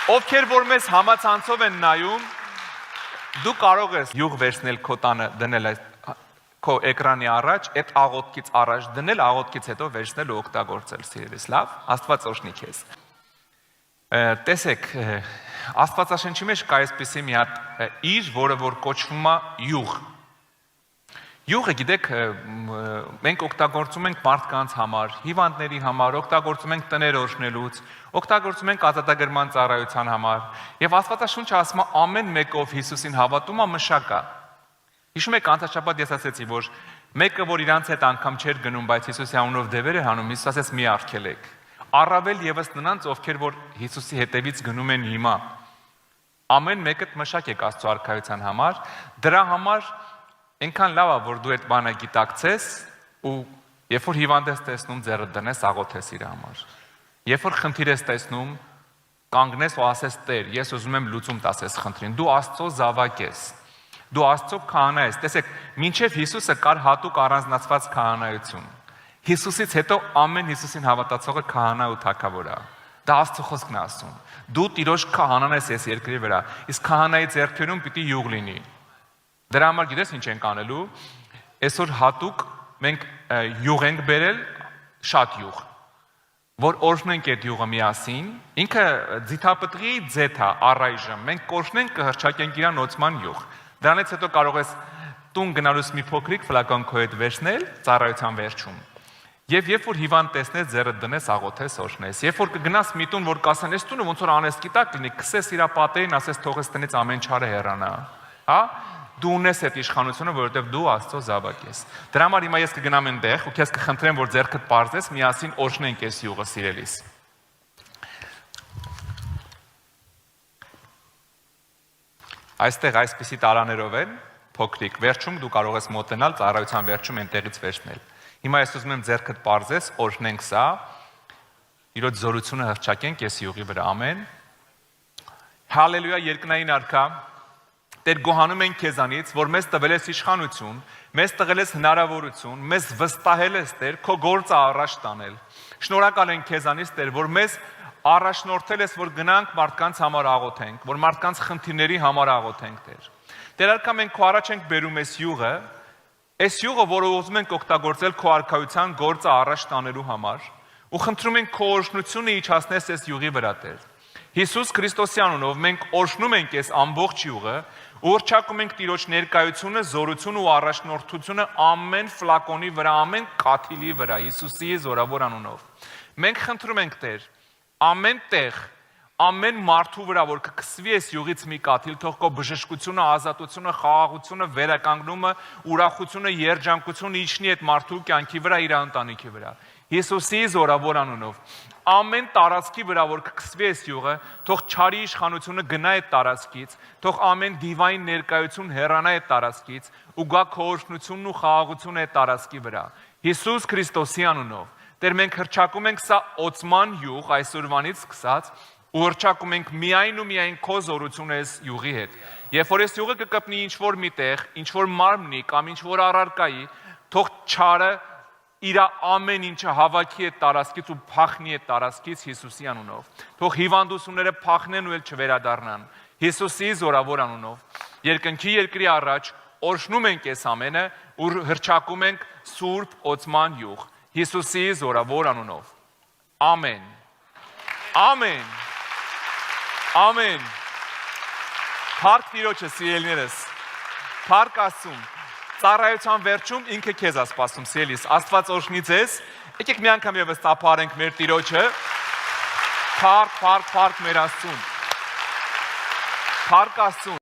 Ովքեր որ մեզ համացանցով են նայում, դու կարող ես յուղ վերցնել քո տանը դնել քո էկրանի առաջ, այդ աղոթքից առաջ դնել, աղոթքից հետո վերցնել ու օգտագործել, սիրելիս, լավ, Աստված օրհնի քեզ։ Տեսեք, Աստվածաշնչի մեջ կա այսպիսի մի հատ իր, որը որ կոչվում է յուղ։ Յուղը, գիտեք, մենք օգտագործում ենք մարդկանց համար, հիվանդների համար, օգտագործում ենք տներ օրհնելուց, օգտագործում ենք ազատագրման ծառայության համար, եւ Աստվածաշունչը ասում է ամեն մեկով Հիսուսին հավատում է մշակ է։ Հիշում եք անցաշաբաթ ես ասեցի, որ մեկը որ իրանց հետ անգամ չէր գնում, բայց Հիսուսի անունով դևեր է հանում, Հիսուս ասեց մի արգելեք։ Առավել եւս նրանց, ովքեր որ Հիսուսի հետևից գնում են հիմա։ Ամեն մեկը մշակ եք Աստծո արքայության համար, դրա համար այնքան լավ է, որ դու այդ բանը գիտակցես ու երբ որ հիվանդ ես տեսնում, ձեռդ դնես, աղոթես իր համար։ Երբ որ խնդիր ես տեսնում, կանգնես ու ասես Տեր, ես ուզում եմ լուծում տասես խնդրին։ Դու Աստծո զավակ ես։ Դու Աստծո քահանա ես։ Տեսեք, մինչև Հիսուսը կար հատուկ առանձնացված քահանայություն։ Հիսուսից հետո ամեն Հիսուսին հավատացողը քահանա ու թագավոր է։ Դա Աստծո խոսքն է ասում։ Դու Տիրոջ քահանան ես երկրի վրա, իսկ քահանայի ձեռքերում պիտի յուղ լինի։ Դրա համար գիտես ինչ ենք անելու։ Այսօր հատուկ մենք յուղ ենք բերել, շատ յուղ, որ օրհնենք այդ յուղը միասին, ինքը ձիթապտղի ձեթ է առայժմ, մենք կօրհնենք կհրճակենք իրան օծման յուղ։ Դրանից հետո կարող ես տուն գնալուց մի փոքրիկ ֆլակոն քո հետ վերցնել ծառայության վերջում։ Եվ երբ որ հիվանդ տեսնես, ձեռդ դնես, աղոթես, օրհնես։ Երբ որ կգնաս մի տուն, որ կասեն, այս տունը ոնց որ անեստիտակ լինի, քսես իր պատերին, ասես թողես տնից ամեն չարը հեռանա, հա։ Դու ունես այդ իշխանությունը, որովհետև դու Աստծո զավակ ես։ Դրա համար հիմա ես կգնամ այնտեղ ու քեզ կխնդրեմ, որ ձեռքդ պարզես, միասին օրհնենք այս յուղը, սիրելիս։ Այստեղ այսպիսի տարաներով են, փոքրիկ, վերջում դու կարող ես մոտենալ, ծառայության վերջում այնտեղից վերցնել։ Հիմա ես ուզում եմ ձեռքդ պարզես, օրհնենք սա, Իրոջ զորությունը հռչակենք այս յուղի վրա, ամեն։ Հալելույա, երկնային արքա, Տեր գոհանում ենք քեզանից, որ մեզ տվել ես իշխանություն, մեզ տվել ես հնարավորություն, մեզ վստահել ես, Տեր, քո գործը առաջ տանել։ Շնորհակալ ենք քեզանից, Տեր, որ մեզ առաջնորդել ես, որ գնանք մարդկանց համար աղոթենք, որ մարդկանց խնդիրների համար աղոթենք, Տեր։ Տեր արքա, մենք քո առաջ ենք բերում այս յուղը, որը ուզում ենք օգտագործել քո արքայության գործը առաջ տանելու համար, ու խնդրում ենք քո օրհնությունը իջացնես այս յուղի վրա, Տեր։ Հիսուս Քրիստոսի անունով մենք օրհնում ենք այս ամբողջ յուղը, Ուրճակում ենք Տիրոջ ներկայությունը, զորությունը ու առաջնորդությունը ամեն ֆլակոնի վրա, ամեն կաթիլի վրա, Հիսուսի զորավոր անունով։ Մենք խնդրում ենք, Տեր, ամեն տեղ, ամեն մարդու վրա, որ կքսվի այս յուղից մի կաթիլ, թող քո բժշկությունը, ազատությունը, խաղաղությունը, վերականգնումը, ուրախությունը, երջանկությունը իջնի այդ մարդու կյանքի վրա, իր ընտանիքի վրա։ Հիսուսի զորավոր անունով։ Ամեն տարածքի վրա, որ կքսվի այս յուղը, թող չարի իշխանությունը գնա այդ տարածքից, թող ամեն դիվային ներկայություն հեռանա այդ տարածքից ու գա քո օրհնությունն ու խաղաղությունը այդ տարածքի վրա։ Հիսուս Քրիստոսի անունով։ Տեր, մենք հռչակում ենք սա օծման յուղ այսօրվանից սկսած ու հռչակում ենք միայն ու միայն քո զորությունը այս յուղի հետ։ Երբ որ այս յուղը կկպնի ինչ-որ միտեղ, ինչ-որ մարմնի կամ ինչ-որ առարկայի, թող չարը իր ամեն ինչը հավաքի այդ տարածքից ու փախնի այդ տարածքից Հիսուսի անունով։ Թող հիվանդությունները փախնեն ու էլ չվերադառնան։ Հիսուսի զորավոր անունով։ Երկնքի երկրի առաջ օրհնում ենք այս ամենը ու հռչակում ենք սուրբ օծման յուղ։ Հիսուսի զորավոր անունով։ Ամեն։ Ամեն։ Ամեն։ Փառք Տիրոջը, սիրելիներս։ Փառք Աստծուն։ Ծառայության վերջում ինքը քեզ է սպասում, սիրելիս, Աստված օրհնի ձեզ։ Եկեք մի անգամ եւս ծափարենք մեր Տիրոջը։ Փառք մեր Աստծուն։ Փառք Աստծուն։